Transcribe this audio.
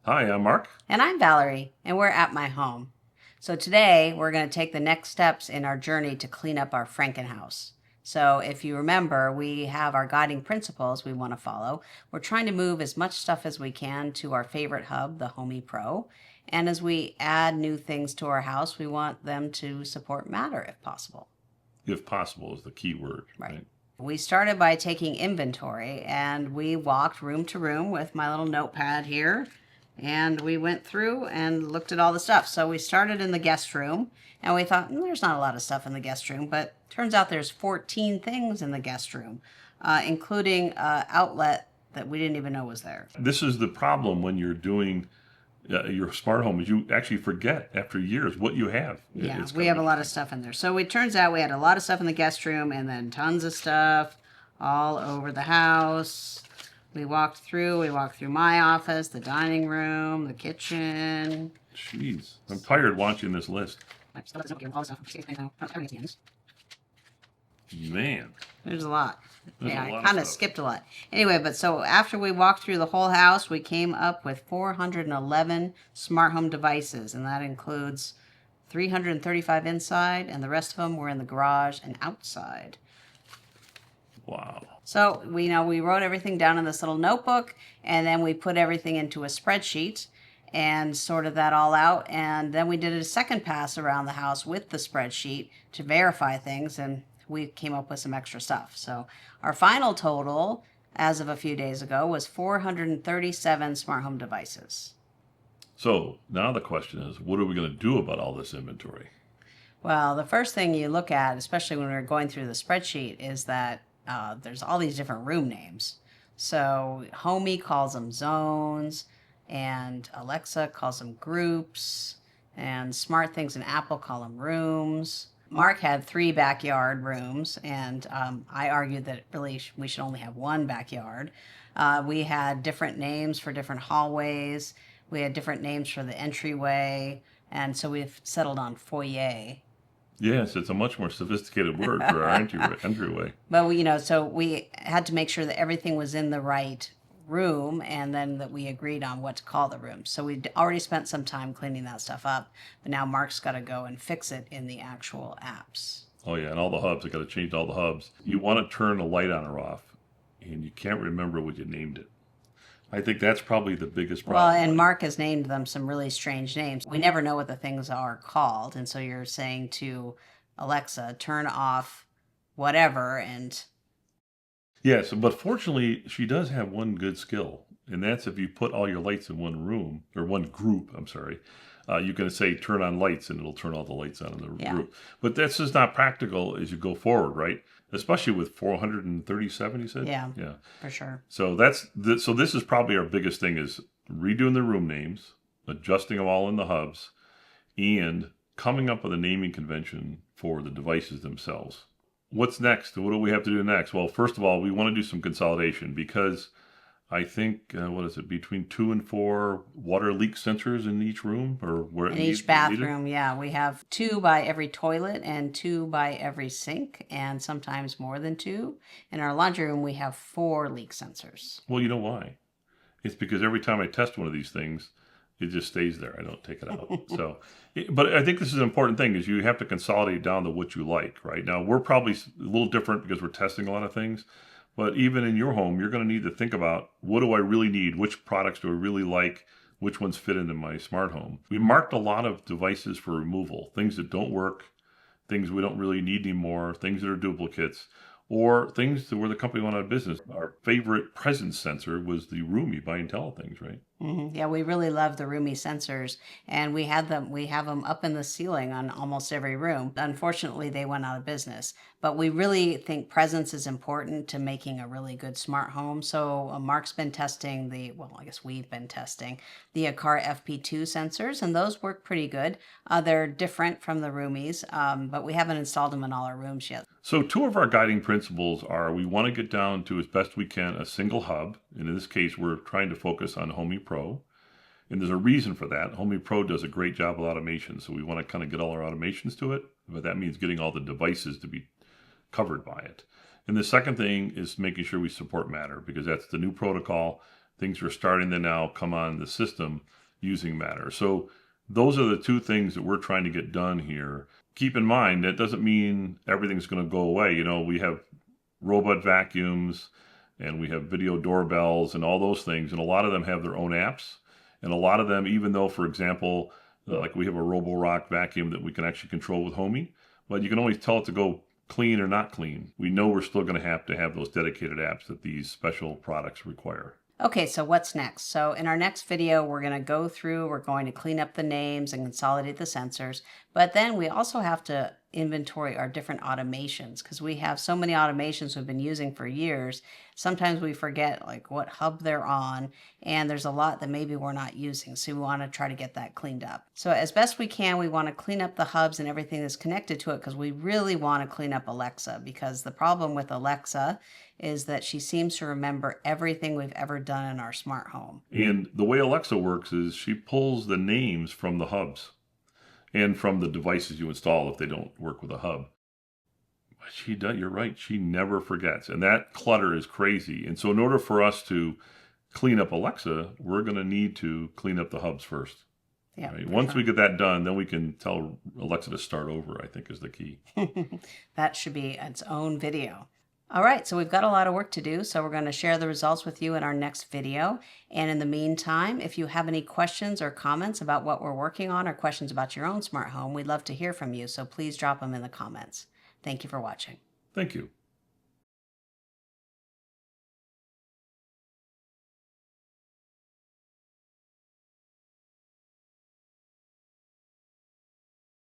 Hi, I'm Mark. And I'm Valerie, and we're at my home. So today we're going to take the next steps in our journey to clean up our Frankenhouse. So if you remember, we have our guiding principles we want to follow. We're trying to move as much stuff as we can to our favorite hub, the Homey Pro. And as we add new things to our house, we want them to support matter if possible. If possible is the key word, Right. We started by taking inventory and we walked room to room with my little notepad here. And we went through and looked at all the stuff. So we started in the guest room and we thought, there's not a lot of stuff in the guest room, but turns out there's 14 things in the guest room, including an outlet that we didn't even know was there. This is the problem when you're doing your smart home is you actually forget after years what you have. Yeah, we have a lot of stuff in there. So it turns out we had a lot of stuff in the guest room and then tons of stuff all over the house. We walked through my office, the dining room, the kitchen. Jeez, I'm tired watching this list. Man. There's a lot. There's yeah, a lot I kind of of stuff. skipped a lot. Anyway, but so after we walked through the whole house, we came up with 411 smart home devices, and that includes 335 inside, and the rest of them were in the garage and outside. Wow. So we wrote everything down in this little notebook, and then we put everything into a spreadsheet and sorted that all out. And then we did a second pass around the house with the spreadsheet to verify things, and we came up with some extra stuff. So our final total, as of a few days ago, was 437 smart home devices. So now the question is, what are we going to do about all this inventory? Well, the first thing you look at, especially when we're going through the spreadsheet, is that there's all these different room names. So Homey calls them zones, and Alexa calls them groups, and Smart Things and Apple call them rooms. Mark had 3 backyard rooms, and I argued that really we should only have 1 backyard. We had different names for different hallways. We had different names for the entryway, and so we've settled on foyer. Yes, it's a much more sophisticated word for our entryway. But so we had to make sure that everything was in the right room, and then that we agreed on what to call the room. So we'd already spent some time cleaning that stuff up, but now Mark's got to go and fix it in the actual apps. Oh yeah, and all the hubs. I got to change all the hubs. You want to turn a light on or off, and you can't remember what you named it. I think that's probably the biggest problem. Well, and Mark has named them some really strange names. We never know what the things are called, and so you're saying to Alexa, turn off whatever, and Yes, but fortunately, she does have one good skill, and that's if you put all your lights in one room, or one group, I'm sorry, you can say turn on lights, and it'll turn all the lights on in the group. But that's just not practical as you go forward, right? Especially with 437, you said? Yeah, Yeah. For sure. So so this is probably our biggest thing is redoing the room names, adjusting them all in the hubs, and coming up with a naming convention for the devices themselves. What's next? What do we have to do next? Well, first of all, we want to do some consolidation because I think, between 2 and 4 water leak sensors in each room or where in each bathroom. Yeah, we have 2 by every toilet and 2 by every sink, and sometimes more than 2. In our laundry room, we have 4 leak sensors. Well, you know why? It's because every time I test one of these things, it just stays there. I don't take it out. But I think this is an important thing is you have to consolidate down to what you like, right? Now, we're probably a little different because we're testing a lot of things. But even in your home, you're going to need to think about what do I really need? Which products do I really like? Which ones fit into my smart home? We marked a lot of devices for removal, things that don't work, things we don't really need anymore, things that are duplicates, or things that where the company went out of business. Our favorite presence sensor was the Roomie by IntelliThings, right? Mm-hmm. Yeah, we really love the Roomie sensors, and we have them up in the ceiling on almost every room. Unfortunately, they went out of business, but we really think presence is important to making a really good smart home. So Mark's been testing I guess we've been testing the Aqara FP2 sensors, and those work pretty good. They're different from the Roomies, but we haven't installed them in all our rooms yet. So 2 of our guiding principles are we want to get down to, as best we can, a single hub. And in this case, we're trying to focus on Homey Pro. And there's a reason for that. Homey Pro does a great job with automation. So we want to kind of get all our automations to it. But that means getting all the devices to be covered by it. And the second thing is making sure we support Matter because that's the new protocol. things are starting to now come on the system using Matter. So those are the two things that we're trying to get done here. Keep in mind, that doesn't mean everything's going to go away. You know, we have robot vacuums and we have video doorbells and all those things. And a lot of them have their own apps. And a lot of them, even though, for example, like we have a Roborock vacuum that we can actually control with Homey, but you can always tell it to go clean or not clean. We know we're still going to have those dedicated apps that these special products require. Okay, so what's next? So in our next video, we're going to go through, we're going to clean up the names and consolidate the sensors, but then we also have to inventory our different automations because we have so many automations we've been using for years. Sometimes we forget like what hub they're on, and there's a lot that maybe we're not using, so we want to try to get that cleaned up. So as best we can, we want to clean up the hubs and everything that's connected to it because we really want to clean up Alexa, because the problem with Alexa is that she seems to remember everything we've ever done in our smart home. And the way Alexa works is she pulls the names from the hubs and from the devices you install if they don't work with a hub. But she does, you're right, she never forgets. And that clutter is crazy. And so in order for us to clean up Alexa, we're going to need to clean up the hubs first. Yeah. Right? Once we get that done, then we can tell Alexa to start over, I think is the key. That should be its own video. All right, so we've got a lot of work to do, so we're going to share the results with you in our next video. And in the meantime, if you have any questions or comments about what we're working on or questions about your own smart home, we'd love to hear from you, so please drop them in the comments. Thank you for watching. Thank you.